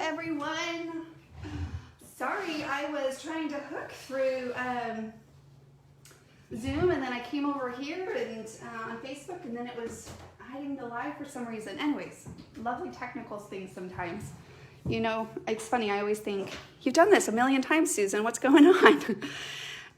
everyone. Sorry, I was trying to hook through Zoom, and then I came over here and on Facebook, and then it was hiding the live for some reason. Anyways, lovely technical things sometimes. You know, it's funny, I always think, you've done this a million times, Susan, what's going on?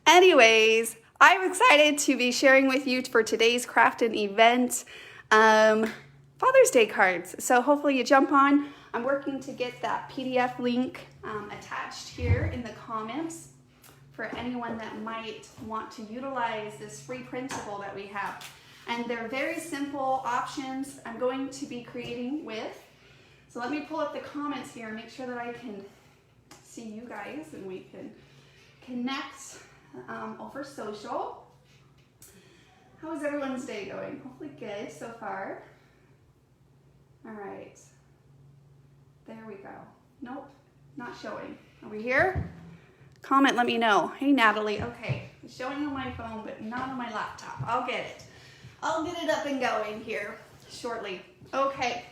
Anyways, I'm excited to be sharing with you for today's craft and event, Father's Day cards. So hopefully you jump on. I'm working to get that PDF link attached here in the comments for anyone that might want to utilize this free printable that we have. And they're very simple options I'm going to be creating with. So let me pull up the comments here and make sure that I can see you guys and we can connect over social. How is everyone's day going? Hopefully good so far. All right. There we go. Nope, not showing. Are we here? Comment, let me know. Hey, Natalie. Okay, it's showing on my phone, but not on my laptop. I'll get it. I'll get it up and going here shortly. Okay.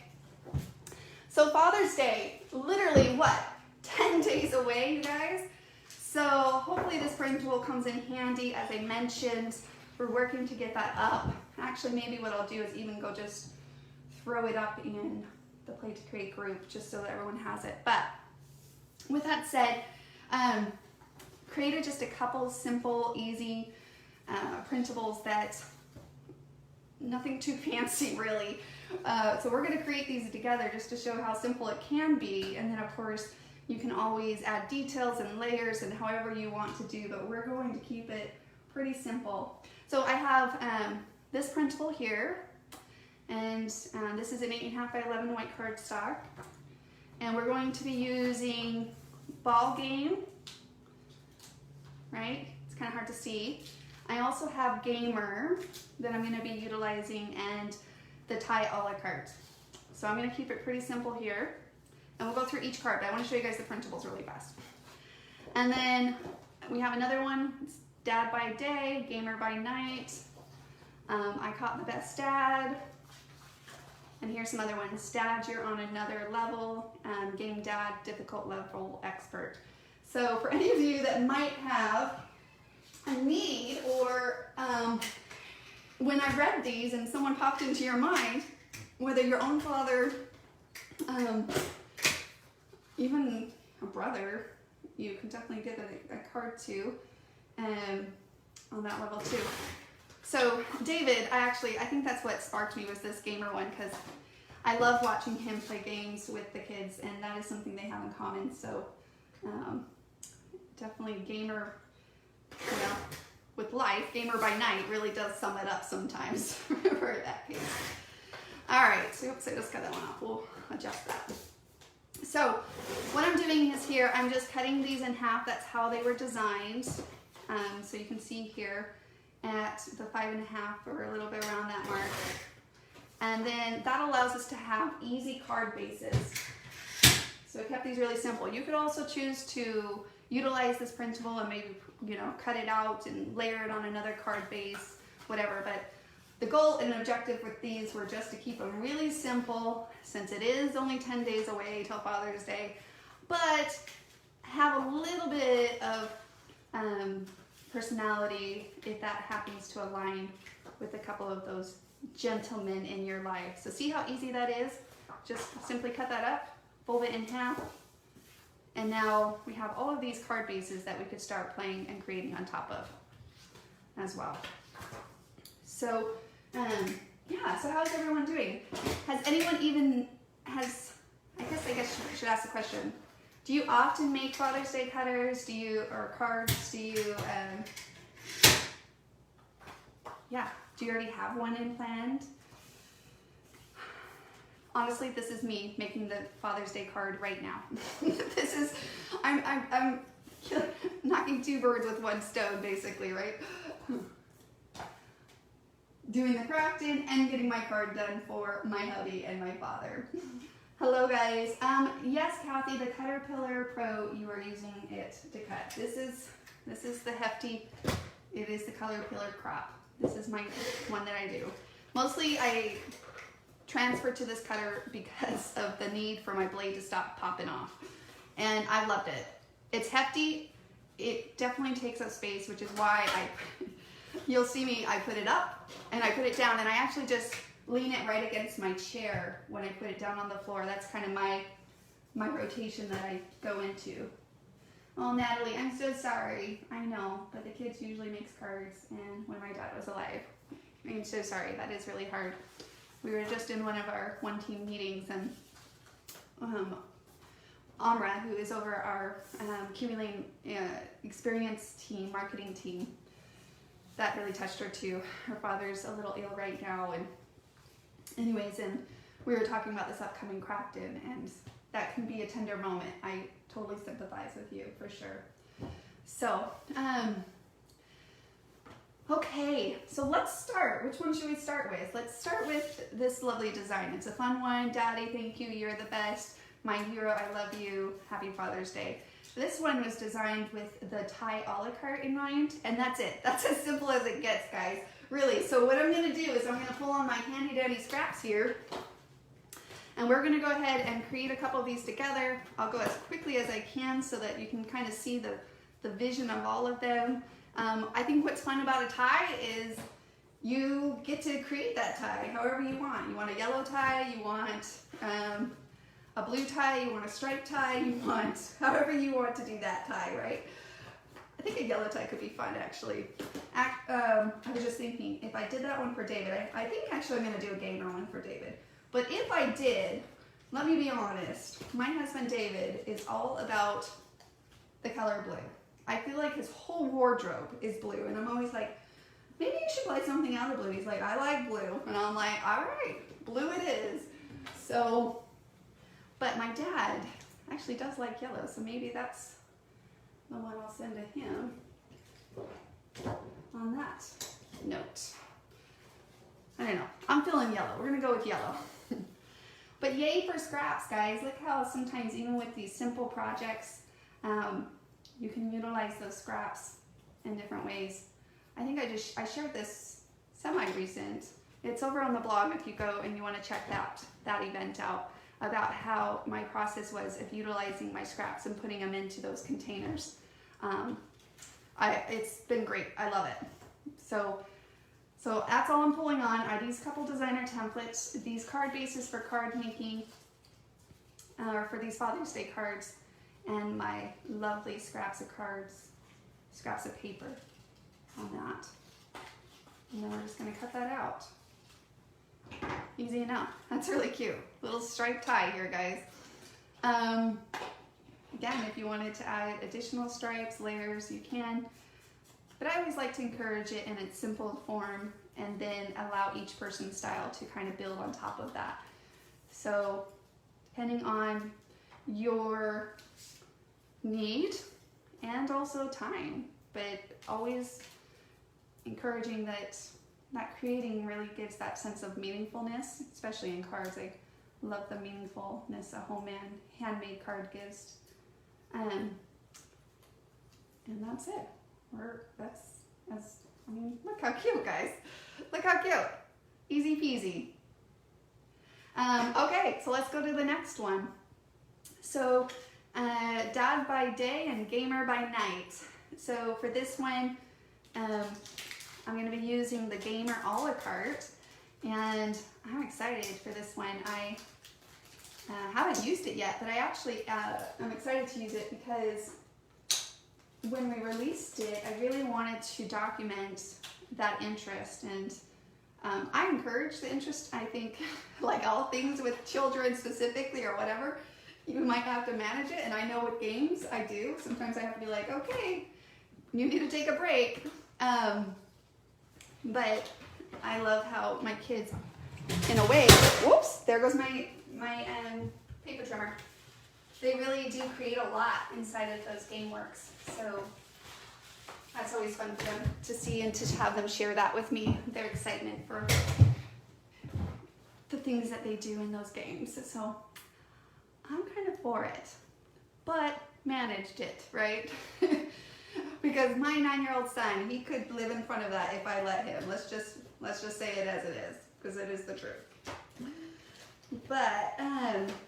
So Father's Day, literally what? 10 days away, you guys? So hopefully this printable comes in handy. As I mentioned, we're working to get that up. Actually, maybe what I'll do is even go just throw it up in the Play to Create group just so that everyone has it. But with that said, created just a couple simple, easy printables that nothing too fancy really. So we're going to create these together just to show how simple it can be. And then of course you can always add details and layers and however you want to do, but we're going to keep it pretty simple. So I have this printable here. And this is an 8.5 by 11 white cardstock. And we're going to be using Ballgame, right? It's kind of hard to see. I also have Gamer that I'm going to be utilizing and the tie a la carte. So I'm going to keep it pretty simple here. And we'll go through each card, but I want to show you guys the printables really fast. And then we have another one, it's Dad by Day, Gamer by Night. I caught the best dad. And here's some other ones. Dad, you're on another level. Game Dad, difficult level expert. So for any of you that might have a need, or when I read these and someone popped into your mind, whether your own father, even a brother, you can definitely give a card to on that level too. So David, I think that's what sparked me was this Gamer one, because I love watching him play games with the kids, and that is something they have in common. So definitely Gamer, you know, with life, Gamer by Night really does sum it up sometimes for that case. All right, so oops, I just cut that one off. We'll adjust that. So what I'm doing is here, I'm just cutting these in half. That's how they were designed. So you can see here, at the 5.5 or a little bit around that mark. And then that allows us to have easy card bases. So I kept these really simple. You could also choose to utilize this printable and maybe, you know, cut it out and layer it on another card base, whatever. But the goal and objective with these were just to keep them really simple, since it is only 10 days away till Father's Day, but have a little bit of personality if that happens to align with a couple of those gentlemen in your life. So see how easy that is? Just simply cut that up, fold it in half, and now we have all of these card bases that we could start playing and creating on top of as well. So yeah, so how's everyone doing? Has anyone even I guess I should ask the question. Do you often make Father's Day cutters? Or cards? Do you already have one in planned? Honestly, this is me making the Father's Day card right now. I'm knocking two birds with one stone, basically, right? Doing the crafting and getting my card done for my hubby and my father. Hello guys. Yes, Kathy, the Caterpillar Pro, you are using it to cut. This is the hefty, it is the Caterpillar Crop. This is my one that I do. Mostly I transferred to this cutter because of the need for my blade to stop popping off. And I loved it. It's hefty. It definitely takes up space, which is why you'll see me, I put it up and I put it down, and I actually just lean it right against my chair when I put it down on the floor. That's kind of my rotation that I go into. Oh, Natalie, I'm so sorry. I know, but the kids usually makes cards, and when my dad was alive. I'm so sorry. That is really hard. We were just in one of our one-team meetings, and Amra, who is over our accumulating experience team, marketing team, that really touched her too. Her father's a little ill right now, and anyways, and we were talking about this upcoming craft in, and that can be a tender moment. I totally sympathize with you for sure. So, okay, so let's start. Which one should we start with? Let's start with this lovely design. It's a fun one. Daddy, thank you. You're the best. My hero, I love you. Happy Father's Day. This one was designed with the Thai a la carte in mind, and that's it. That's as simple as it gets, guys. Really. So what I'm going to do is I'm going to pull on my handy dandy scraps here, and we're going to go ahead and create a couple of these together. I'll go as quickly as I can so that you can kind of see the vision of all of them. I think what's fun about a tie is you get to create that tie however you want. You want a yellow tie, you want a blue tie, you want a striped tie, you want however you want to do that tie, right? I think a yellow tie could be fun, actually. I was just thinking, if I did that one for David, I think actually I'm going to do a gamer one for David. But if I did, let me be honest, my husband David is all about the color blue. I feel like his whole wardrobe is blue, and I'm always like, maybe you should buy something out of blue. He's like, I like blue. And I'm like, all right, blue it is. So, but my dad actually does like yellow, so maybe that's the one I'll send to him on that note. I don't know. I'm feeling yellow. We're going to go with yellow. But yay for scraps, guys. Look how sometimes even with these simple projects, you can utilize those scraps in different ways. I think I shared this semi-recent. It's over on the blog if you go and you want to check that event out, about how my process was of utilizing my scraps and putting them into those containers. It's been great. I love it. So that's all I'm pulling on are these couple designer templates, these card bases for card making, or for these Father's Day cards, and my lovely scraps of cards, scraps of paper on that. And then we're just going to cut that out. Easy enough. That's really cute. Little striped tie here, guys. Again, if you wanted to add additional stripes, layers, you can. But I always like to encourage it in its simple form and then allow each person's style to kind of build on top of that. So depending on your need and also time, but always encouraging that creating really gives that sense of meaningfulness, especially in cards. I love the meaningfulness a handmade card gives. And that's it. Look how cute, guys. Look how cute. Easy peasy. Okay, so let's go to the next one. So, dad by day and gamer by night. So for this one, I'm going to be using the gamer a la carte, and I'm excited for this one. I haven't used it yet, but I actually I'm excited to use it because when we released it, I really wanted to document that interest, and I encourage the interest. I think, like all things with children specifically or whatever, you might have to manage it, and I know with games I do. Sometimes I have to be like, okay, you need to take a break. But I love how my kids, in a way, whoops, there goes my paper trimmer. They really do create a lot inside of those game works. So that's always fun for them to see and to have them share that with me, their excitement for the things that they do in those games. So I'm kind of for it, but managed it, right? Because my 9-year-old son, he could live in front of that if I let him. Let's just say it as it is, because it is the truth. But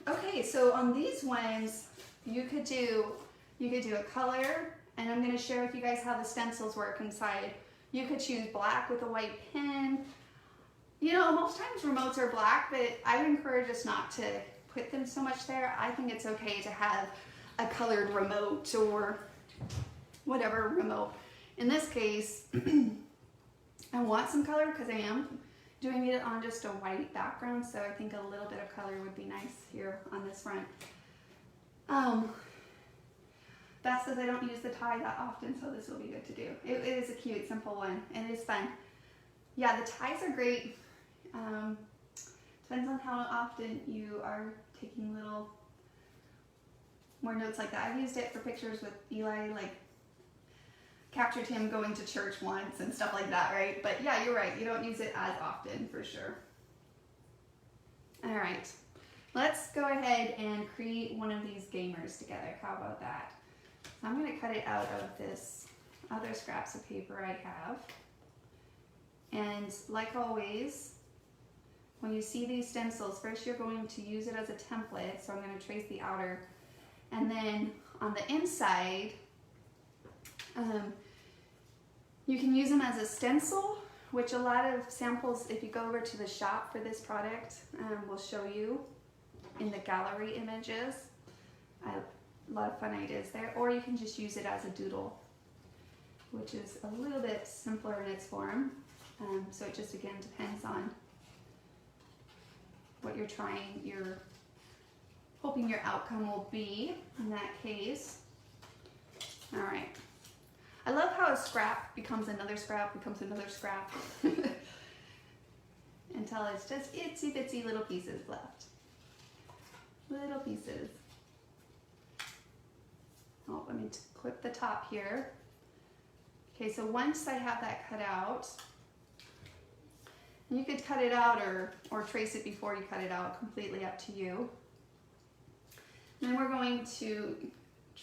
okay, so on these ones, you could do a color, and I'm going to share with you guys how the stencils work inside. You could choose black with a white pen. You know, most times remotes are black, but I would encourage us not to put them so much there. I think it's okay to have a colored remote or whatever remote. In this case, I want some color because I am doing it on just a white background, so I think a little bit of color would be nice here on this front. That says I don't use the tie that often, so this will be good to do. It is a cute, simple one, and it is fun. Yeah, the ties are great. Depends on how often you are taking little more notes like that. I've used it for pictures with Eli, like captured him going to church once and stuff like that, right? But yeah, you're right. You don't use it as often for sure. All right, let's go ahead and create one of these gamers together. How about that? So I'm going to cut it out of this other scraps of paper I have. And like always, when you see these stencils, first you're going to use it as a template. So I'm going to trace the outer. And then on the inside, you can use them as a stencil, which a lot of samples, if you go over to the shop for this product, will show you in the gallery images. A lot of fun ideas there. Or you can just use it as a doodle, which is a little bit simpler in its form. So it just, again, depends on what you're trying, you're hoping your outcome will be in that case. All right. I love how a scrap becomes another scrap, becomes another scrap, until it's just itsy bitsy little pieces left. Little pieces. Oh, let me clip the top here. Okay, so once I have that cut out, you could cut it out or trace it before you cut it out, completely up to you. And then we're going to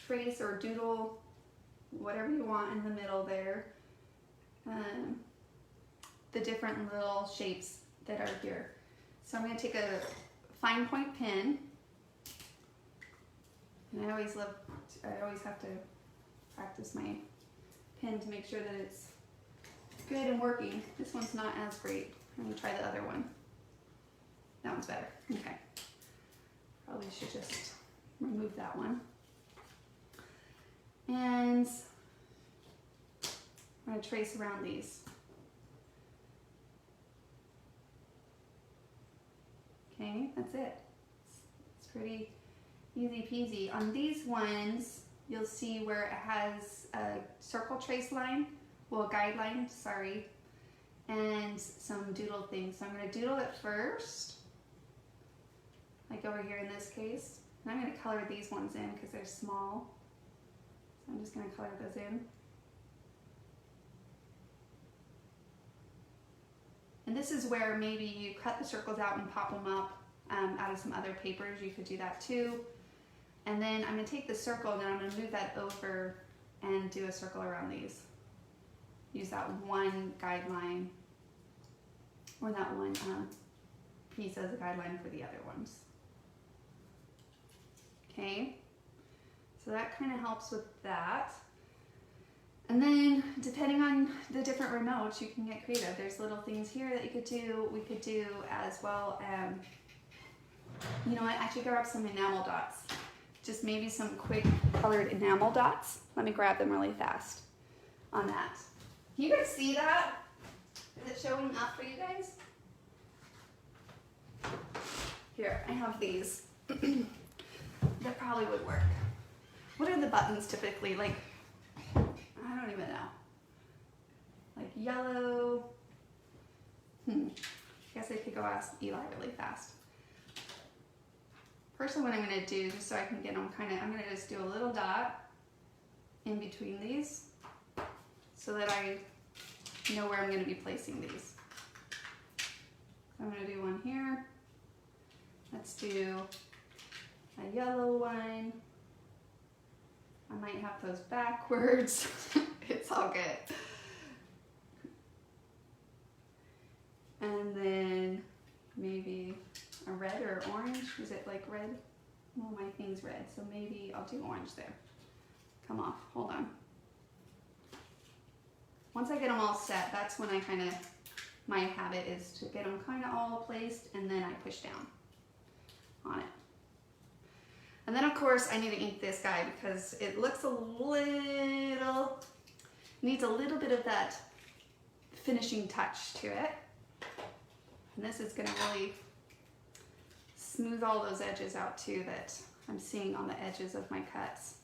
trace or doodle whatever you want in the middle there, the different little shapes that are here. So I'm going to take a fine point pen, and I always have to practice my pen to make sure that it's good and working. This one's not as great. I'm going to try the other one. That one's better. Okay. Probably should just remove that one. And I'm going to trace around these. Okay, that's it. It's pretty easy peasy. On these ones, you'll see where it has a circle trace line, well, a guideline, sorry, and some doodle things. So I'm going to doodle it first, like over here in this case. And I'm going to color these ones in because they're small. So I'm just going to color those in. And this is where maybe you cut the circles out and pop them up out of some other papers. You could do that too. And then I'm going to take the circle and then I'm going to move that over and do a circle around these. Use that one guideline or that one piece as a guideline for the other ones. Okay, so that kind of helps with that. And then depending on the different remotes, you can get creative. There's little things here that you could do. We could do as well. You know what, actually grab some enamel dots. Just maybe some quick colored enamel dots. Let me grab them really fast on that. Can you guys see that? Is it showing up for you guys? Here, I have these. That probably would work. What are the buttons typically? Like, I don't even know. Like yellow. I guess I could go ask Eli really fast. First, what I'm going to do, just so I can get them I'm going to just do a little dot in between these so that I know where I'm going to be placing these. I'm going to do one here. Let's do a yellow one. I might have those backwards. It's all good. And then maybe a red or orange. Is it like red? Well, my thing's red, so maybe I'll do orange there. Come off, hold on. Once I get them all set, that's when I kind of, my habit is to get them kind of all placed and then I push down on it. And then of course I need to ink this guy because it looks a little, needs a little bit of that finishing touch to it. And this is gonna really smooth all those edges out too that I'm seeing on the edges of my cuts.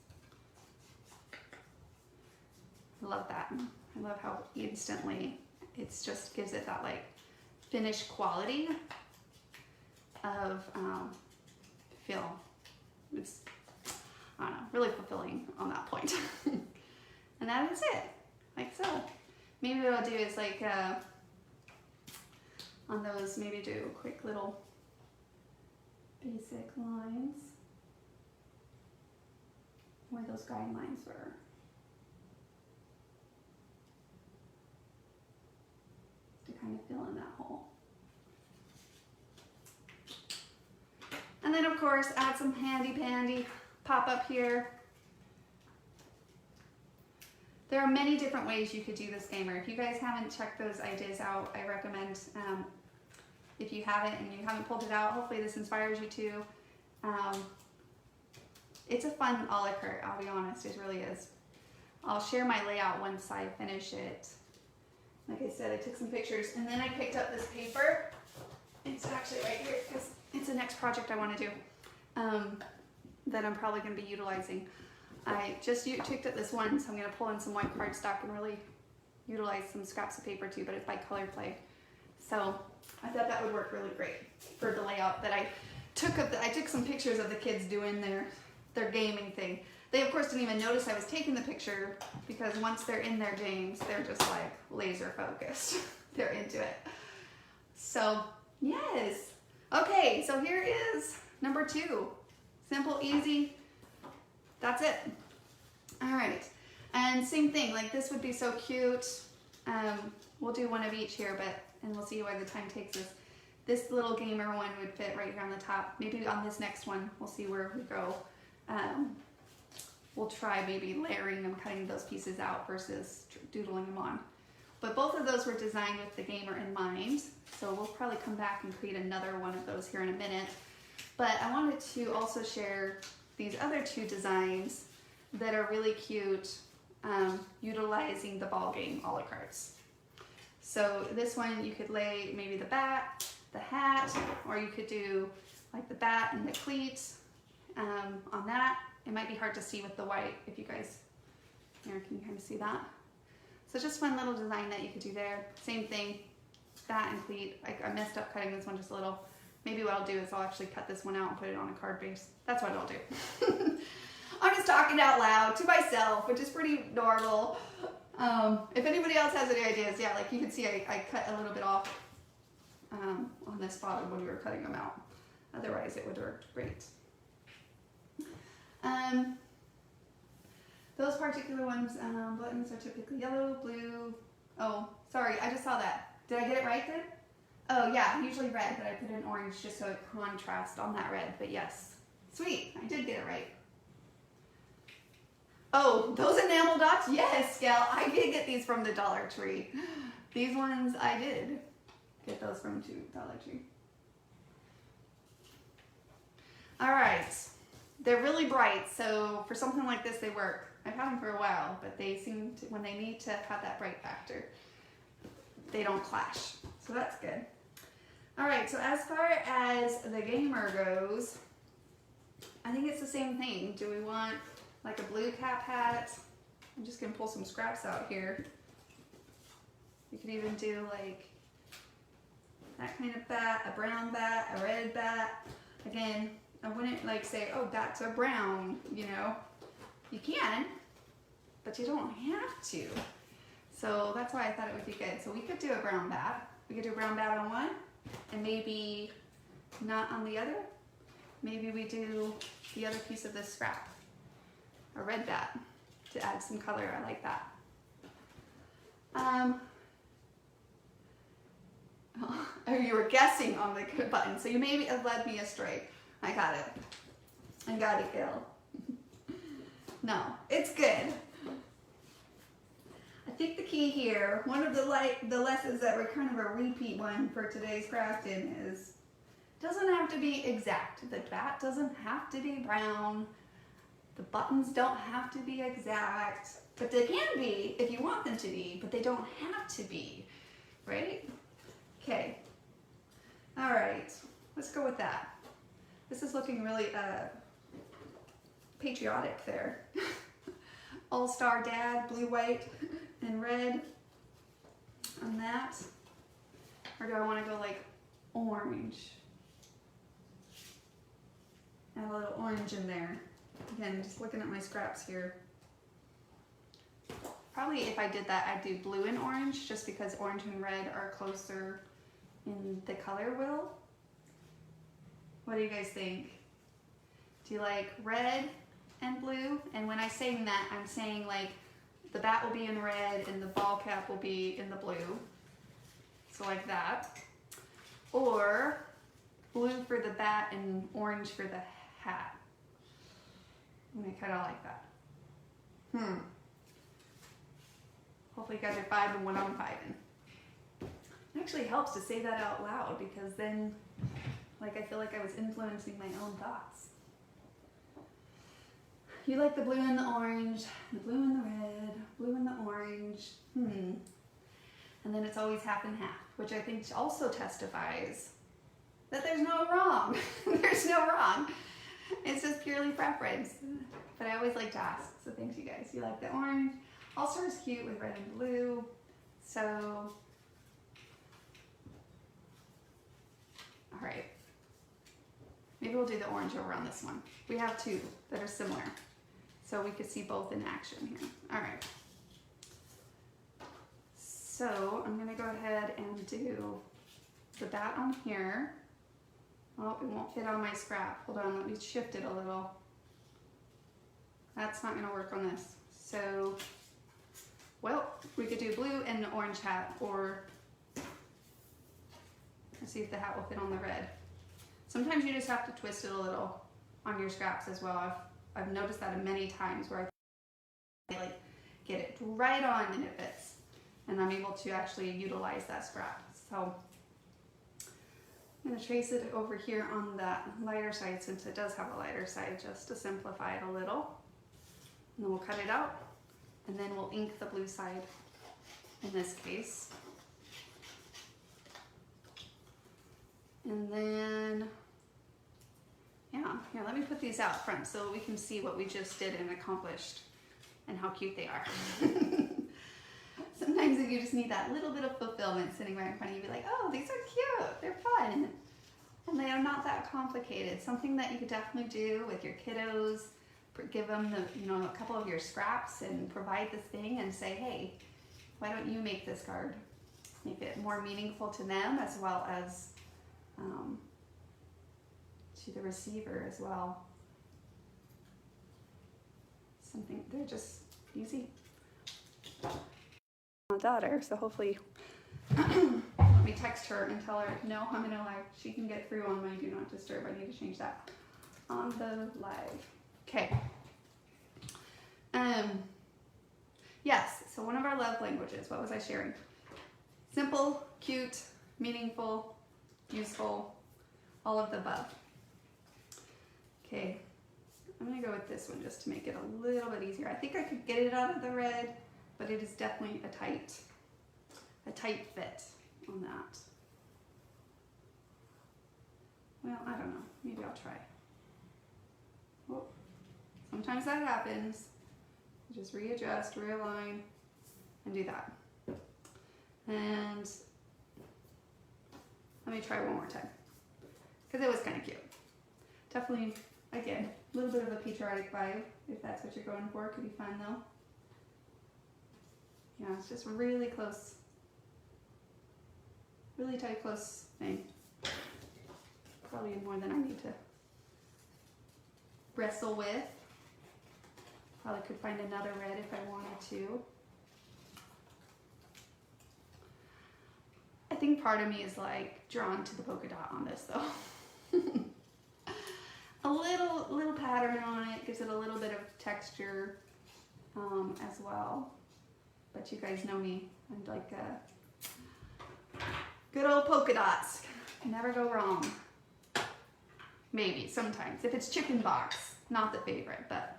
I love that. I love how instantly it just gives it that like finished quality of feel. It's, I don't know, really fulfilling on that point. And that is it, like so. Maybe what I'll do is like on those, maybe do quick little basic lines where those guidelines were. To kind of fill in that hole. And then of course add some handy pandy pop up here. There are many different ways you could do this gamer. If you guys haven't checked those ideas out, I recommend, if you haven't and you haven't pulled it out, hopefully this inspires you to. It's a fun a la carte, I'll be honest, it really is. I'll share my layout once I finish it. Like I said, I took some pictures and then I picked up this paper. It's actually right here because it's the next project I want to do that I'm probably going to be utilizing. I just picked up this one, so I'm going to pull in some white cardstock and really utilize some scraps of paper too, but it's by Color Play. So I thought that would work really great for the layout that I took of I took some pictures of the kids doing their gaming thing. They of course didn't even notice I was taking the picture because once they're in their games, they're just like laser focused. They're into it. So yes. Okay, so here is number 2. Simple, easy. That's it. All right. And same thing, like this would be so cute. We'll do one of each here, and we'll see why the time takes us. This little gamer one would fit right here on the top. Maybe on this next one, we'll see where we go. We'll try maybe layering them, cutting those pieces out versus doodling them on. But both of those were designed with the gamer in mind. So we'll probably come back and create another one of those here in a minute. But I wanted to also share these other 2 designs that are really cute, utilizing the Ballgame a la cartes. So this one you could lay maybe the bat, the hat, or you could do like the bat and the cleats on that. It might be hard to see with the white if you guys, here, can you kind of see that? So just one little design that you could do there. Same thing, bat and cleat. I messed up cutting this one just a little. Maybe what I'll do is I'll actually cut this one out and put it on a card base. That's what I'll do. I'm just talking out loud to myself, which is pretty normal. If anybody else has any ideas, yeah, like you can see I cut a little bit off on this bottom when we were cutting them out. Otherwise it would work great. Those particular ones, buttons are typically yellow, blue. Oh, sorry, I just saw that. Did I get it right then? Oh yeah, usually red, but I put in orange just so it contrasts on that red, but yes. Sweet, I did get it right. Oh, those enamel dots? Yes, Gal, I did get these from the Dollar Tree. These ones, I did get those from Dollar Tree. All right, they're really bright, so for something like this, they work. I've had them for a while, but they seem to, when they need to have that bright factor, they don't clash, so that's good. All right, so as far as the gamer goes, I think it's the same thing. Do we want like a blue cap hat? I'm just gonna pull some scraps out here. You could even do like that kind of bat, a brown bat, a red bat. Again, I wouldn't like say, oh, bats are brown, you know. You can, but you don't have to. So that's why I thought it would be good. So we could do a brown bat. We could do a brown bat on one and maybe not on the other. Maybe we do the other piece of this scrap, a red bat, to add some color. I like that. or you were guessing on the button, so you maybe have led me astray. I got it. I got it, Gil. No, it's good. I think the key here, one of the lessons that were kind of a repeat one for today's crafting is, doesn't have to be exact. The bat doesn't have to be brown. The buttons don't have to be exact, but they can be if you want them to be, but they don't have to be, right? Okay. All right, let's go with that. This is looking really patriotic there. All-Star Dad, blue, white, and red on that. Or do I want to go like orange? Add a little orange in there. Again, just looking at my scraps here. Probably if I did that, I'd do blue and orange, just because orange and red are closer in the color wheel. What do you guys think? Do you like red and blue? And when I say that, I'm saying like the bat will be in red and the ball cap will be in the blue. So like that. Or blue for the bat and orange for the hat. I kind of like that. Hopefully you guys are vibing when I'm vibing. It actually helps to say that out loud, because then like I feel like I was influencing my own thoughts. You like the blue and the orange, the blue and the red, blue and the orange. And then it's always half and half, which I think also testifies that there's no wrong. There's no wrong. It's just purely preference. But I always like to ask. So thanks, you guys. You like the orange? All-Star is cute with red and blue. So, all right. Maybe we'll do the orange over on this one. We have two that are similar, so we could see both in action here. All right. So I'm gonna go ahead and do the bat on here. Oh, it won't fit on my scrap. Hold on, let me shift it a little. That's not gonna work on this. So, well, we could do blue and the orange hat, or let's see if the hat will fit on the red. Sometimes you just have to twist it a little on your scraps as well. I've noticed that many times where I like get it right on and it fits, and I'm able to actually utilize that scrap. So I'm going to trace it over here on that lighter side, since it does have a lighter side, just to simplify it a little. And then we'll cut it out, and then we'll ink the blue side in this case. And then, yeah, here, let me put these out front so we can see what we just did and accomplished and how cute they are. Sometimes you just need that little bit of fulfillment sitting right in front of you. Be like, oh, these are cute, they're fun. And they are not that complicated. Something that you could definitely do with your kiddos. Give them a couple of your scraps and provide this thing and say, hey, why don't you make this card? Make it more meaningful to them as well as to the receiver as well. Something, they're just easy. My daughter, so hopefully let me text her and tell her, no, I'm in a live. She can get through on my do not disturb. I need to change that on the live. Okay. Yes, so one of our love languages, what was I sharing? Simple, cute, meaningful, useful, all of the above. Okay, I'm gonna go with this one just to make it a little bit easier. I think I could get it out of the red, but it is definitely a tight fit on that. Well, I don't know, maybe I'll try. Whoa. Sometimes that happens. Just readjust, realign, and do that. And let me try one more time, because it was kind of cute. Definitely, again, a little bit of a patriotic vibe, if that's what you're going for. Could be fun though. Yeah, it's just really close, really tight, close thing. Probably more than I need to wrestle with. Probably could find another red if I wanted to. I think think part of me is like drawn to the polka dot on this though. A little pattern on it gives it a little bit of texture as well. But you guys know me, I'm like good old polka dots. Never go wrong. Maybe sometimes if it's chicken box, not the favorite, but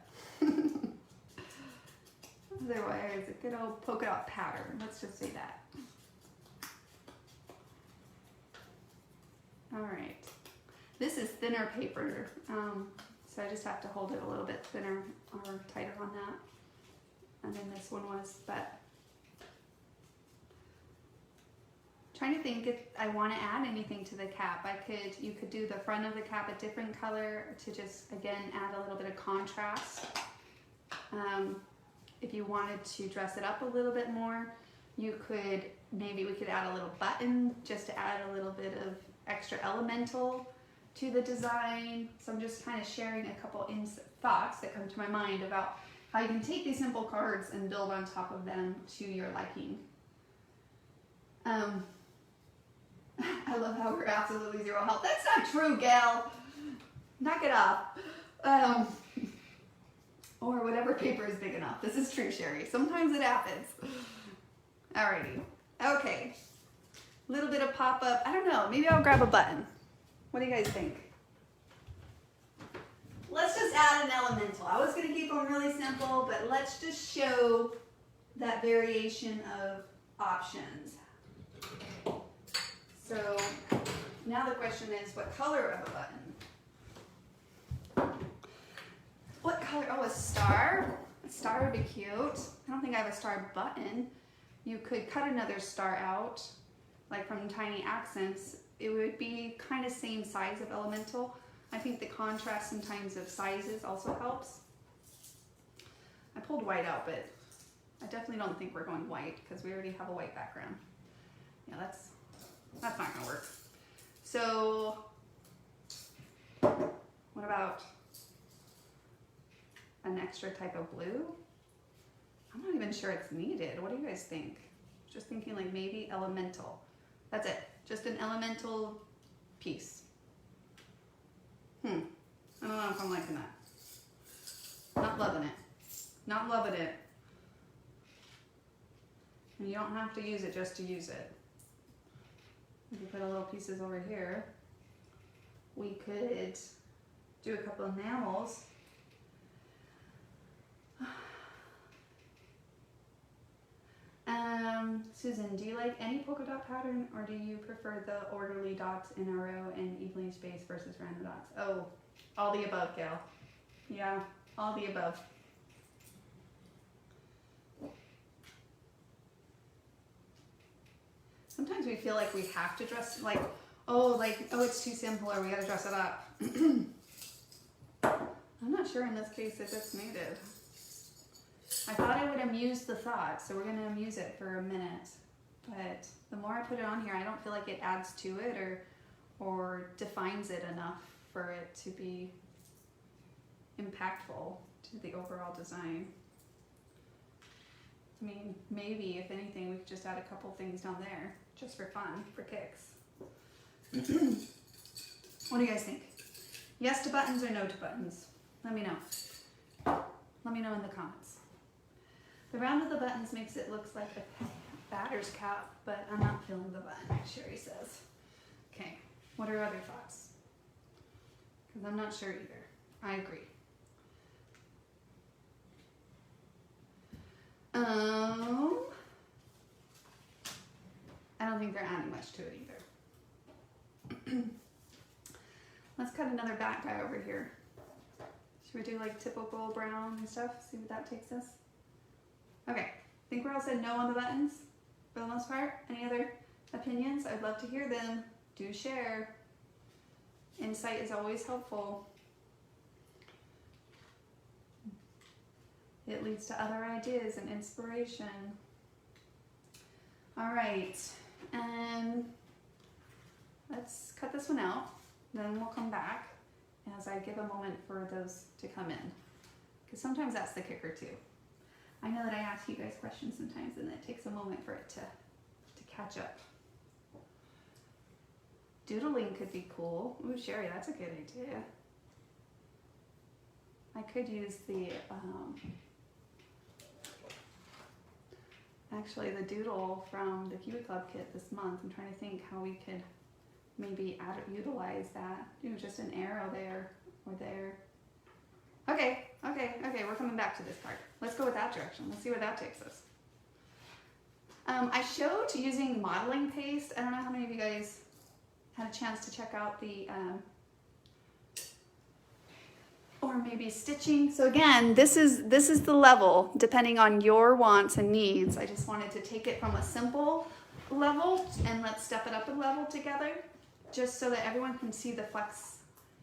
otherwise a good old polka dot pattern. Let's just say that. All right. This is thinner paper, so I just have to hold it a little bit thinner or tighter on that. And then this one was, but trying to think if I want to add anything to the cap. You could do the front of the cap a different color to just, again, add a little bit of contrast. If you wanted to dress it up a little bit more, maybe we could add a little button just to add a little bit of extra elemental to the design. So I'm just kind of sharing a couple thoughts that come to my mind about how you can take these simple cards and build on top of them to your liking. I love how we're absolutely zero help. That's not true, gal. Knock it off. Or whatever paper is big enough. This is true, Sherry. Sometimes it happens. Alrighty. Okay. Little bit of pop-up. I don't know. Maybe I'll grab a button. What do you guys think? Let's just add an elemental. I was going to keep them really simple, but let's just show that variation of options. So now the question is, what color of a button? What color? Oh, a star. A star would be cute. I don't think I have a star button. You could cut another star out, like from Tiny Accents. It would be kind of same size of elemental. I think the contrast sometimes of sizes also helps. I pulled white out, but I definitely don't think we're going white because we already have a white background. Yeah, that's not gonna work. So what about an extra type of blue? I'm not even sure it's needed. What do you guys think? Just thinking like maybe elemental. That's it. Just an elemental piece. I don't know if I'm liking that. Not loving it. Not loving it. And you don't have to use it just to use it. We could put a little pieces over here. We could do a couple of enamels. Susan, do you like any polka dot pattern, or do you prefer the orderly dots in a row and evenly spaced versus random dots? Oh, all the above, gal. Yeah, all the above. Sometimes we feel like we have to dress oh, it's too simple, or we gotta dress it up. I'm not sure in this case if it's needed. I thought I would amuse the thought, so we're gonna amuse it for a minute. But the more I put it on here, I don't feel like it adds to it or defines it enough for it to be impactful to the overall design. I mean, maybe if anything, we could just add a couple things down there, just for fun, for kicks. What do you guys think? Yes to buttons or no to buttons? Let me know. Let me know in the comments. The round of the buttons makes it look like a batter's cap, but I'm not feeling the button, Sherry says. Okay, what are other thoughts? Because I'm not sure either. I agree. I don't think they're adding much to it either. Let's cut another back guy over here. Should we do like typical brown and stuff? See what that takes us? Okay, I think we're all said no on the buttons for the most part. Any other opinions? I'd love to hear them. Do share. Insight is always helpful. It leads to other ideas and inspiration. All right, and let's cut this one out. Then we'll come back as I give a moment for those to come in. Because sometimes that's the kicker too. I know that I ask you guys questions sometimes and it takes a moment for it to catch up. Doodling could be cool. Ooh, Sherry, that's a good idea. I could use the, actually the doodle from the Kiwi Club kit this month. I'm trying to think how we could maybe utilize that. Do just an arrow there or there. Okay, we're coming back to this part. Let's go with that direction. Let's see where that takes us. I showed using modeling paste. I don't know how many of you guys had a chance to check out the, or maybe stitching. So again, this is the level depending on your wants and needs. I just wanted to take it from a simple level and let's step it up a level together, just so that everyone can see the flex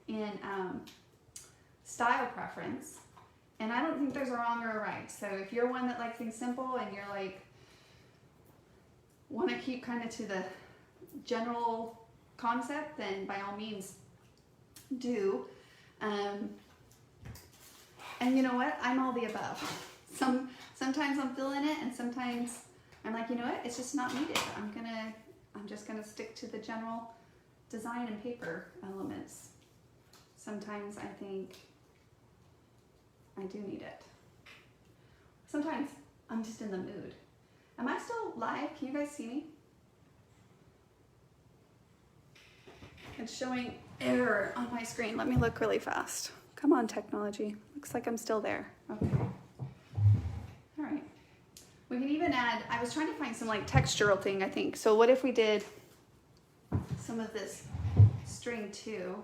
in style preference. And I don't think there's a wrong or a right. So if you're one that likes things simple and you're like, want to keep kind of to the general concept, then by all means do. And you know what? I'm all the above. Sometimes I'm feeling it, and sometimes I'm like, you know what? It's just not needed. I'm just gonna stick to the general design and paper elements. Sometimes I think I do need it. Sometimes I'm just in the mood. Am I still live? Can you guys see me? It's showing error on my screen. Let me look really fast. Come on, technology. Looks like I'm still there. Okay. All right. We can even add, I was trying to find some like textural thing, I think. So what if we did some of this string too?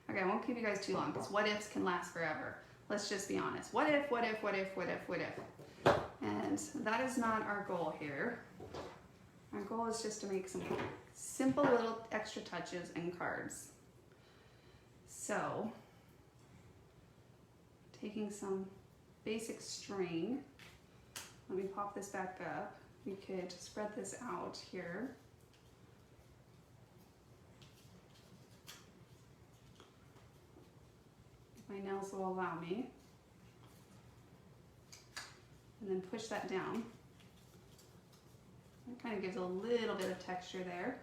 Okay, I won't keep you guys too long because what ifs can last forever. Let's just be honest. What if, what if, what if, what if, what if? And that is not our goal here. Our goal is just to make some simple little extra touches and cards. So, taking some basic string, let me pop this back up. We could spread this out here. If my nails will allow me. And then push that down. It kind of gives a little bit of texture there.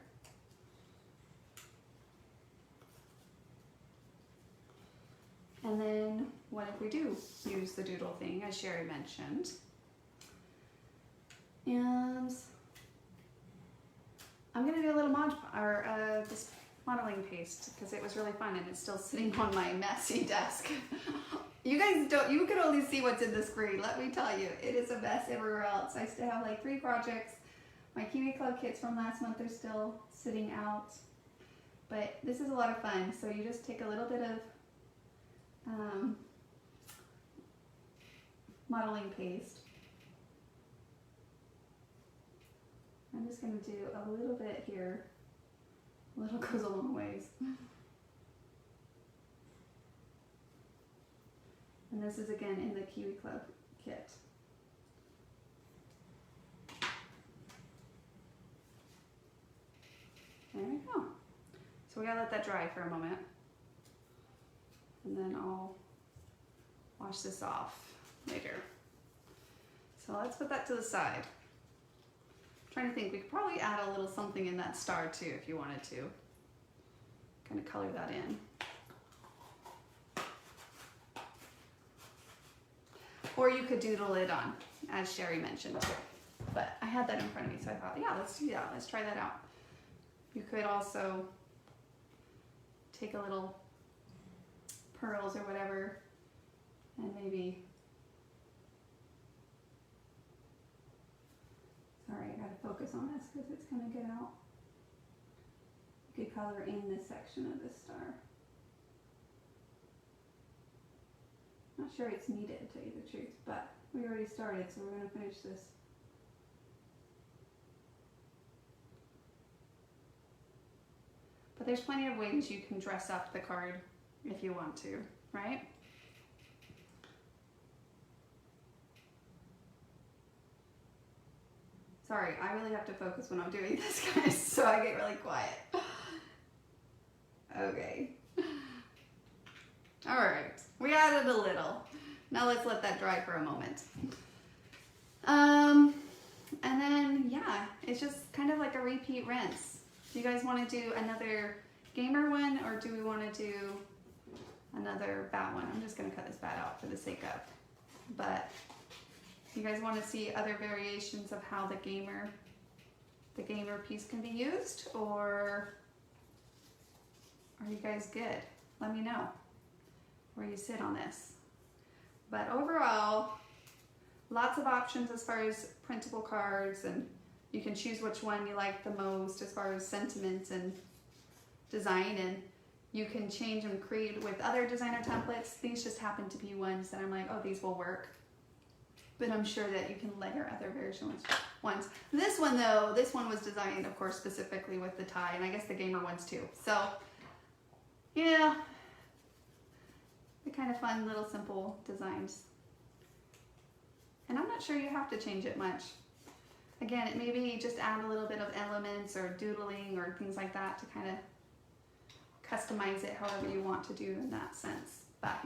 And then what if we do use the doodle thing, as Sherry mentioned? And I'm gonna do a little this modeling paste because it was really fun and it's still sitting on my messy desk. You can only see what's in the screen, let me tell you. It is a mess everywhere else. I still have like 3 projects. My Kiwi Club kits from last month are still sitting out. But this is a lot of fun. So you just take a little bit of modeling paste. I'm just going to do a little bit here. A little goes a long ways. And this is again in the Kiwi Club kit. There we go. So we gotta let that dry for a moment. And then I'll wash this off later. So let's put that to the side. I'm trying to think, we could probably add a little something in that star too if you wanted to. Kind of color that in. Or you could doodle it on, as Sherry mentioned too. But I had that in front of me, so I thought, yeah, let's do that. Let's try that out. You could also take a little pearls or whatever, and maybe, sorry, I gotta focus on this because it's gonna get out. You could color in this section of this star. Not sure it's needed, to tell you the truth, but we already started, so we're gonna finish this. But there's plenty of ways you can dress up the card if you want to, right? Sorry, I really have to focus when I'm doing this, guys, so I get really quiet. Okay. All right, we added a little. Now let's let that dry for a moment. And then, yeah, it's just kind of like a repeat rinse. Do you guys want to do another gamer one, or do we want to do another bat one? I'm just going to cut this bat out for the sake of. But you guys want to see other variations of how the gamer piece can be used, or are you guys good? Let me know where you sit on this. But overall, lots of options as far as printable cards, and you can choose which one you like the most as far as sentiment and design, and you can change and create with other designer templates. These just happen to be ones that I'm like, oh, these will work. But I'm sure that you can layer other version ones. This one though, this one was designed, of course, specifically with the tie, and I guess the gamer ones too. So, yeah, they're kind of fun little simple designs. And I'm not sure you have to change it much. Again, it maybe just add a little bit of elements or doodling or things like that to kind of customize it however you want to do in that sense. But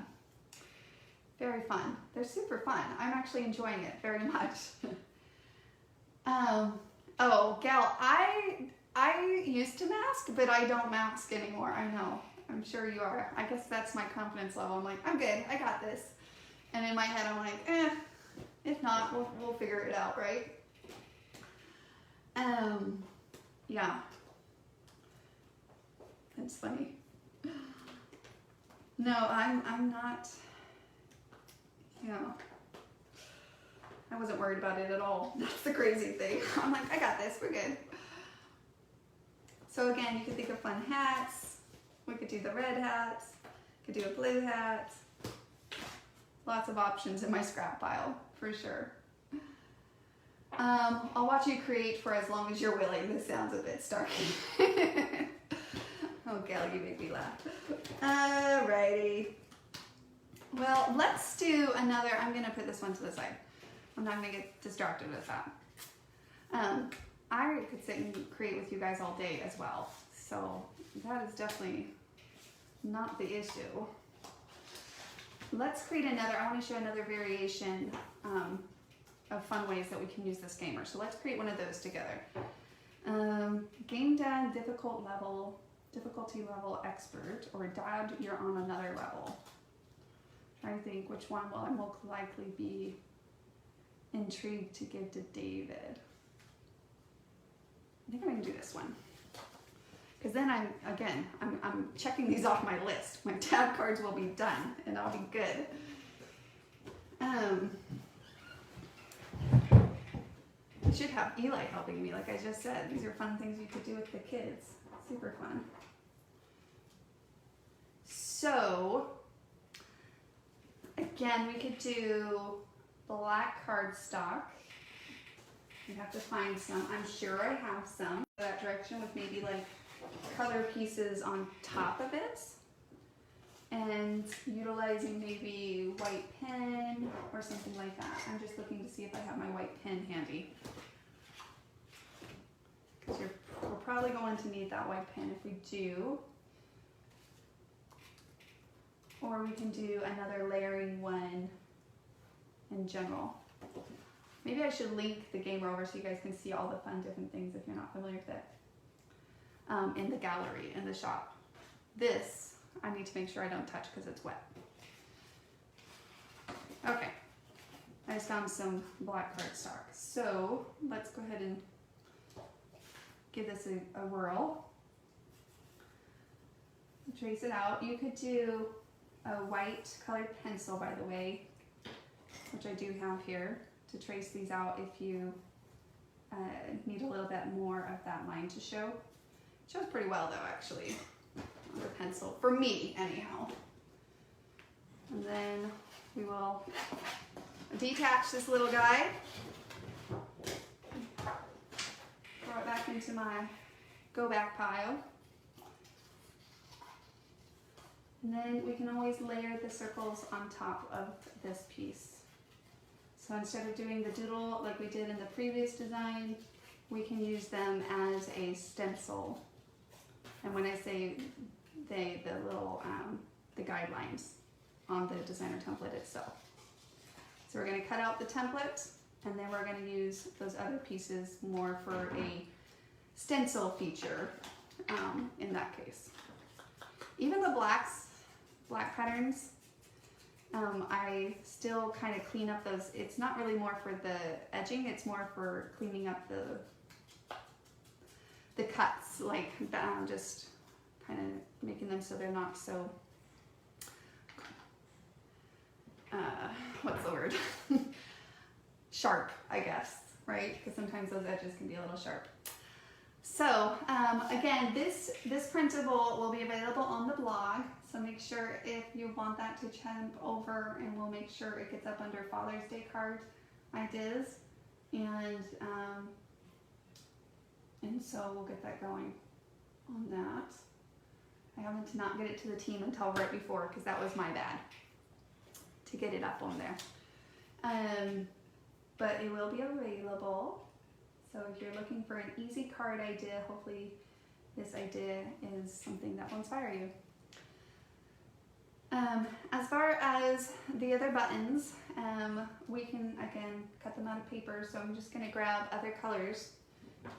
very fun. They're super fun. I'm actually enjoying it very much. Oh, gal, I used to mask, but I don't mask anymore. I know. I'm sure you are. I guess that's my confidence level. I'm like, I'm good. I got this. And in my head, I'm like, if not, we'll figure it out, right? Yeah. That's funny. No, I'm not, you know, I wasn't worried about it at all. That's the crazy thing. I'm like, I got this, we're good. So again, you could think of fun hats. We could do the red hats, could do a blue hat. Lots of options in my scrap pile, for sure. I'll watch you create for as long as you're willing. This sounds a bit starky. Oh, gal, you make me laugh. Alrighty. Well, let's do another. I'm going to put this one to the side. I'm not going to get distracted with that. I could sit and create with you guys all day as well. So that is definitely not the issue. Let's create another. I want to show another variation of fun ways that we can use this gamer. So let's create one of those together. Game Dad difficulty level expert, or Dad, you're on another level. Trying to think which one will I most likely be intrigued to give to David. I think I'm gonna do this one. Because then I'm checking these off my list. My tab cards will be done and I'll be good. I should have Eli helping me, like I just said. These are fun things you could do with the kids. Super fun. So, again, we could do black cardstock. You have to find some. I'm sure I have some. That direction with maybe like color pieces on top of it. And utilizing maybe white pen or something like that. I'm just looking to see if I have my white pen handy. Because we're probably going to need that white pen if we do. Or we can do another layering one in general. Maybe I should link the gamer over so you guys can see all the fun different things if you're not familiar with it. In the gallery, in the shop. This, I need to make sure I don't touch because it's wet. Okay, I just found some black cardstock. So let's go ahead and give this a whirl. Trace it out. You could do a white colored pencil, by the way, which I do have here, to trace these out if you need a little bit more of that line to show. It shows pretty well though, actually, on the pencil, for me anyhow. And then we will detach this little guy, throw it back into my go back pile. And then we can always layer the circles on top of this piece. So instead of doing the doodle like we did in the previous design, we can use them as a stencil. And when I say they, the guidelines on the designer template itself. So we're going to cut out the template And then we're going to use those other pieces more for a stencil feature in that case. Even the black patterns, I still kind of clean up those. It's not really more for the edging, it's more for cleaning up the cuts, like just kind of making them so they're not so, what's the word? Sharp, I guess, right? Because sometimes those edges can be a little sharp. So again, this printable will be available on the blog. So make sure if you want that to jump over, and we'll make sure it gets up under Father's Day card ideas. And so we'll get that going on that. I happened to not get it to the team until right before, because that was my bad to get it up on there. But it will be available. So if you're looking for an easy card idea, hopefully this idea is something that will inspire you. As far as the other buttons, we can, again, cut them out of paper. So I'm just gonna grab other colors,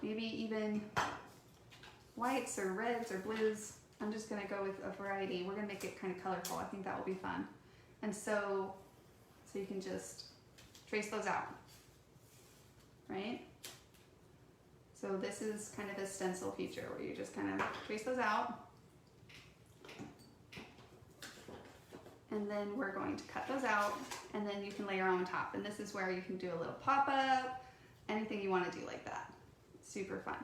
maybe even whites or reds or blues. I'm just gonna go with a variety. We're gonna make it kind of colorful. I think that will be fun. And so you can just trace those out, right? So this is kind of a stencil feature where you just kind of trace those out. And then we're going to cut those out, and then you can layer on top. And this is where you can do a little pop-up, anything you want to do like that. Super fun.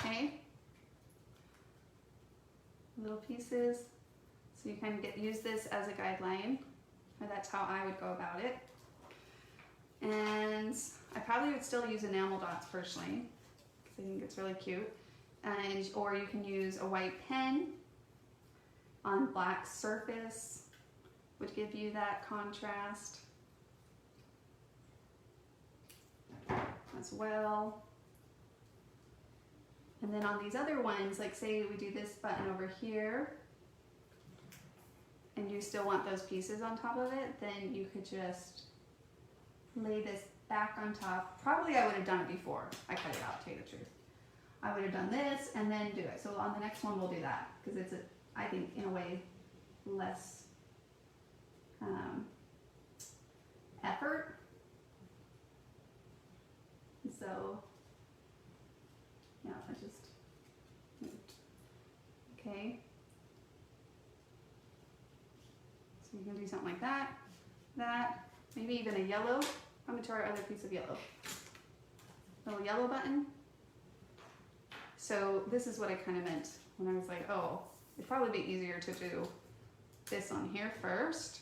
Okay. Little pieces. So you kind of use this as a guideline, or that's how I would go about it. And I probably would still use enamel dots personally, because I think it's really cute. Or you can use a white pen on black surface, would give you that contrast as well. And then on these other ones, like say we do this button over here, and you still want those pieces on top of it, then you could just lay this back on top. Probably I would have done it before I cut it out, to tell you the truth. I would have done this and then do it. So on the next one we'll do that, because it's, I think, in a way, less effort. So, yeah, I just moved. Okay. So you can do something like that, maybe even a yellow. I'm going to try our other piece of yellow. Little yellow button. So this is what I kind of meant when I was like, oh, it'd probably be easier to do this on here first.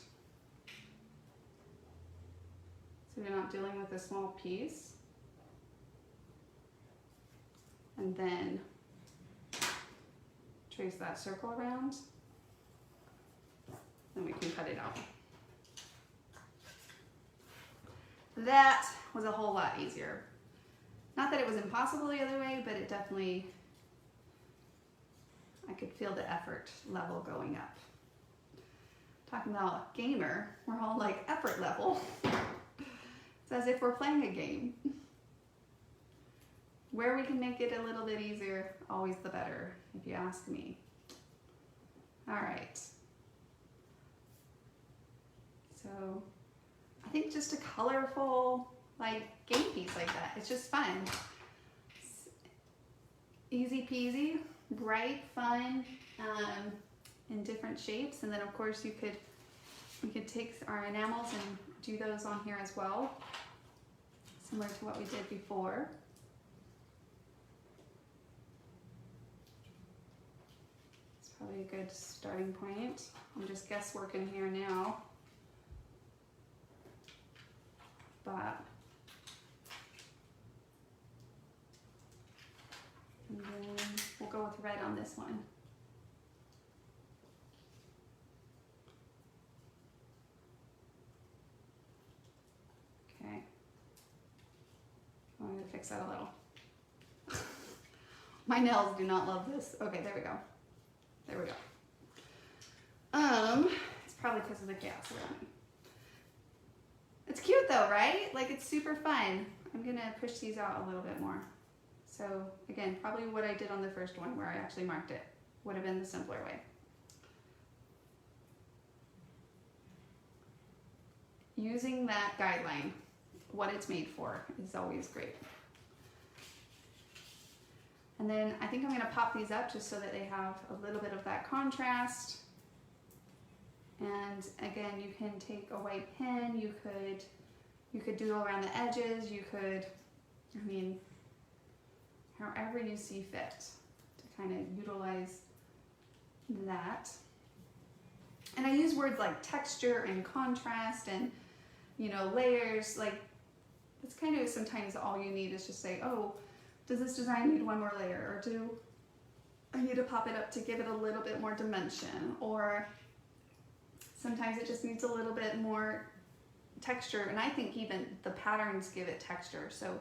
So you're not dealing with a small piece. And then trace that circle around. Then we can cut it out. That was a whole lot easier. Not that it was impossible the other way, but it definitely, I could feel the effort level going up. Talking about gamer, we're all like effort level. It's as if we're playing a game. Where we can make it a little bit easier, always the better, if you ask me. All right. So I think just a colorful, like, game piece like that, it's just fun. It's easy peasy, bright, fun, in different shapes. And then of course we could take our enamels and do those on here as well, similar to what we did before. It's probably a good starting point. I'm just guessworking here now. But, and then we'll go with red on this one. Okay. I'm going to fix that a little. My nails do not love this. Okay, there we go. There we go. It's probably because of the gas. It's cute though, right? Like it's super fun. I'm gonna push these out a little bit more. So again, probably what I did on the first one where I actually marked it would have been the simpler way. Using that guideline, what it's made for, is always great. And then I think I'm gonna pop these up just so that they have a little bit of that contrast. And again, you can take a white pen, you could doodle around the edges, you could, I mean, however you see fit to kind of utilize that. And I use words like texture and contrast and, you know, layers. Like, it's kind of sometimes all you need is just say, oh, does this design need one more layer? Or do I need to pop it up to give it a little bit more dimension? Or sometimes it just needs a little bit more texture. And I think even the patterns give it texture. So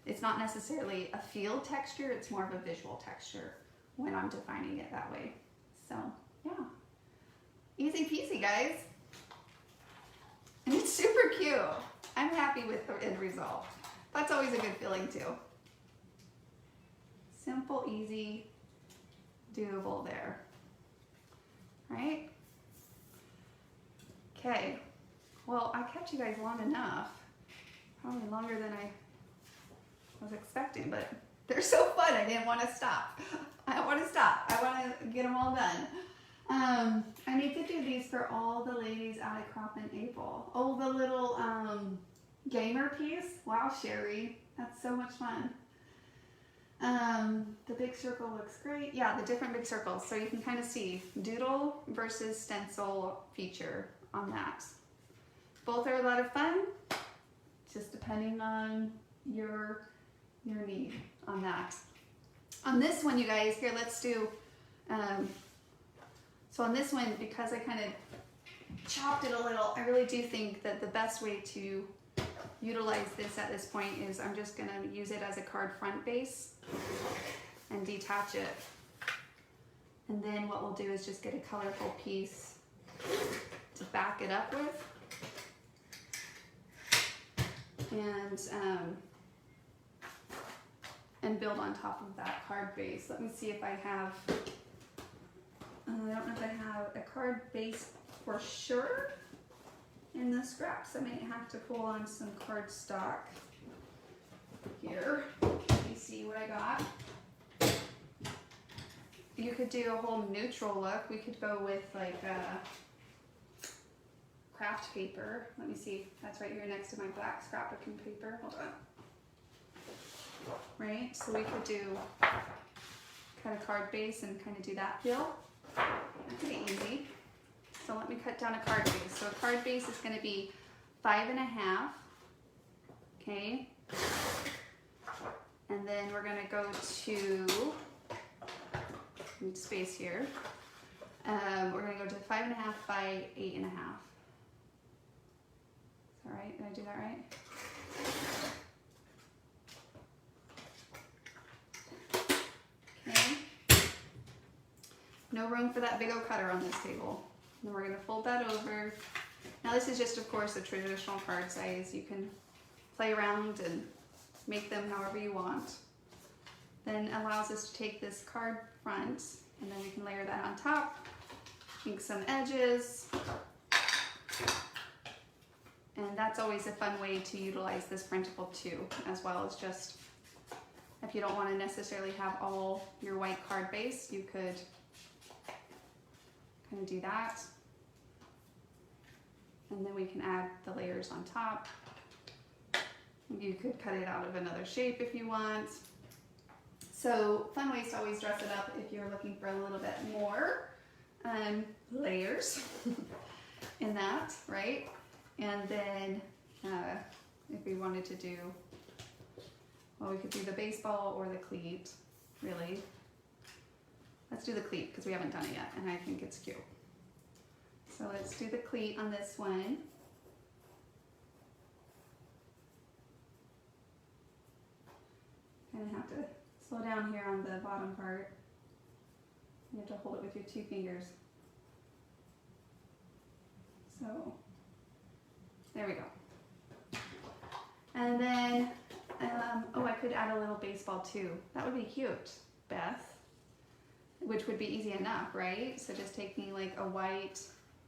it's not necessarily a feel texture, it's more of a visual texture when I'm defining it that way. So yeah, easy peasy, guys. And it's super cute. I'm happy with the end result. That's always a good feeling too. Simple, easy, doable there, right? Okay, well, I kept you guys long enough, probably longer than I was expecting, but they're so fun. I didn't want to stop. I don't want to stop. I want to get them all done. I need to do these for all the ladies out at Crop in April. Oh, the little gamer piece. Wow, Sherry, that's so much fun. The big circle looks great. Yeah, the different big circles. So you can kind of see doodle versus stencil feature on that. Both are a lot of fun, just depending on your need on that. On this one, you guys, here, let's do, so on this one, because I kind of chopped it a little, I really do think that the best way to utilize this at this point is I'm just gonna use it as a card front base and detach it. And then what we'll do is just get a colorful piece to back it up with. And build on top of that card base. Let me see if I have, I don't know if I have a card base for sure in the scraps. I may have to pull on some cardstock here. Let me see what I got. You could do a whole neutral look. We could go with like craft paper. Let me see, that's right here next to my black scrapbooking paper. Hold on. Right, so we could do kind of card base and kind of do that feel. That's pretty easy. So let me cut down a card base. So a card base is going to be 5.5. Okay. And then we're going to go to, need space here. We're going to go to 5.5 by 8.5. Is that right? Did I do that right? Okay. No room for that big old cutter on this table. And then we're going to fold that over. Now this is just, of course, a traditional card size. You can play around and make them however you want. Then allows us to take this card front and then we can layer that on top, ink some edges. And that's always a fun way to utilize this printable too, as well as just, if you don't want to necessarily have all your white card base, you could kind of do that. And then we can add the layers on top. You could cut it out of another shape if you want. So fun ways to always dress it up if you're looking for a little bit more layers in that, right? And then if we wanted to do, well, we could do the baseball or the cleat, really. Let's do the cleat because we haven't done it yet and I think it's cute. So let's do the cleat on this one. Kind of have to slow down here on the bottom part. You have to hold it with your 2 fingers. So there we go. And then, oh, I could add a little baseball too. That would be cute, Beth. Which would be easy enough, right? So just taking like a white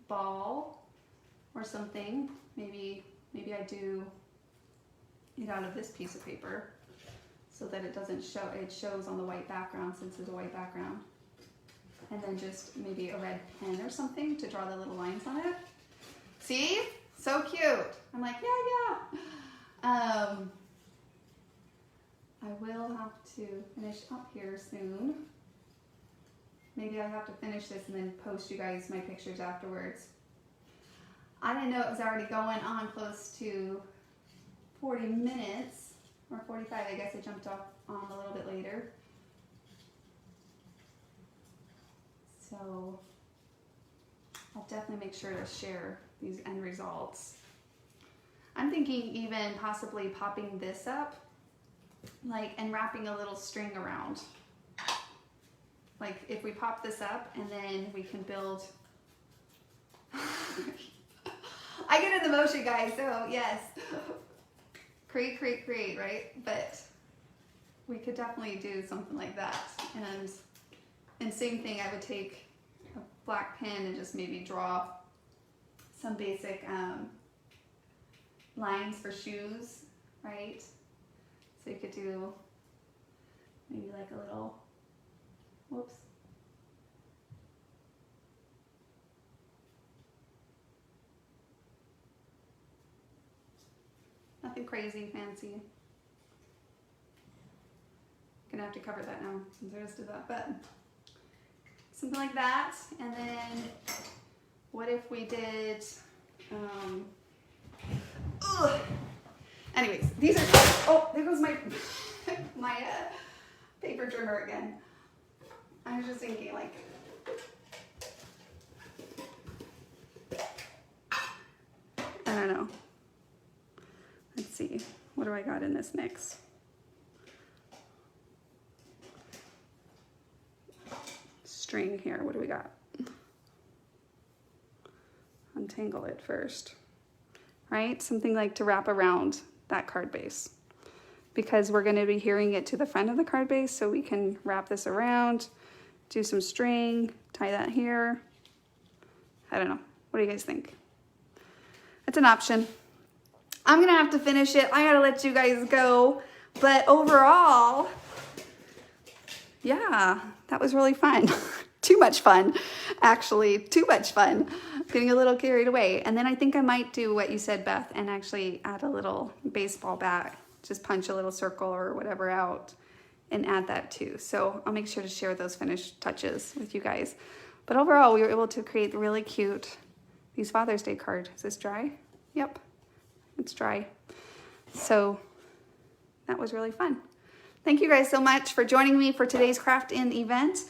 ball or something. Maybe I do it out of this piece of paper so that it doesn't show, it shows on the white background since it's a white background. And then just maybe a red pen or something to draw the little lines on it. See? So cute. I'm like, yeah. I will have to finish up here soon. Maybe I have to finish this and then post you guys my pictures afterwards. I didn't know it was already going on close to 40 minutes, or 45, I guess I jumped off on a little bit later. So I'll definitely make sure to share these end results. I'm thinking even possibly popping this up, like, and wrapping a little string around. Like if we pop this up and then we can build. I get in the motion, guys, so yes. Create, right? But we could definitely do something like that. And same thing, I would take a black pen and just maybe draw some basic lines for shoes, right? So you could do maybe like a little, whoops. Nothing crazy, fancy. Gonna have to cover that now since I just did that, but something like that. And then what if we did, anyways, these are, oh, there goes my, my paper trimmer again. I was just thinking like, I don't know. Let's see, what do I got in this mix? String here, what do we got? Untangle it first, right? Something like to wrap around that card base, because we're going to be hearing it to the front of the card base, so we can wrap this around, do some string, tie that here. I don't know, what do you guys think? It's an option. I'm gonna have to finish it. I gotta let you guys go. But overall, yeah, that was really fun. Too much fun, actually, too much fun. Getting a little carried away. And then I think I might do what you said, Beth, and actually add a little baseball bat. Just punch a little circle or whatever out and add that too. So I'll make sure to share those finished touches with you guys. But overall, we were able to create really cute, these Father's Day cards. Is this dry? Yep. It's dry. So that was really fun. Thank you guys so much for joining me for today's Craft In event.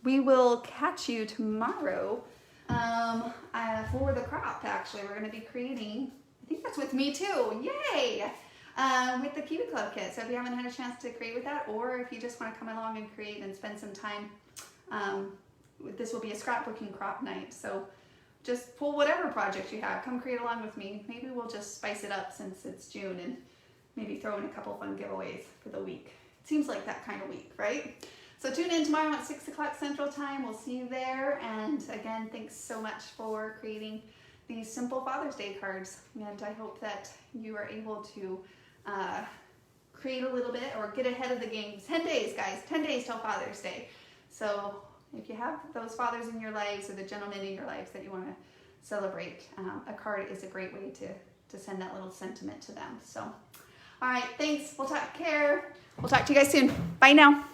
We will catch you tomorrow for the crop, actually. We're going to be creating, I think that's with me too. Yay! With the Kiwi Club kit. So if you haven't had a chance to create with that, or if you just want to come along and create and spend some time, this will be a scrapbooking crop night. So just pull whatever projects you have, come create along with me. Maybe we'll just spice it up since it's June and maybe throw in a couple fun giveaways for the week. It seems like that kind of week, right? So tune in tomorrow at 6 o'clock Central Time. We'll see you there. And again, thanks so much for creating these simple Father's Day cards. And I hope that you are able to create a little bit or get ahead of the game. 10 days, guys, 10 days till Father's Day. So if you have those fathers in your lives or the gentlemen in your lives that you want to celebrate, a card is a great way to send that little sentiment to them. So, all right, thanks. We'll talk to you guys soon. Bye now.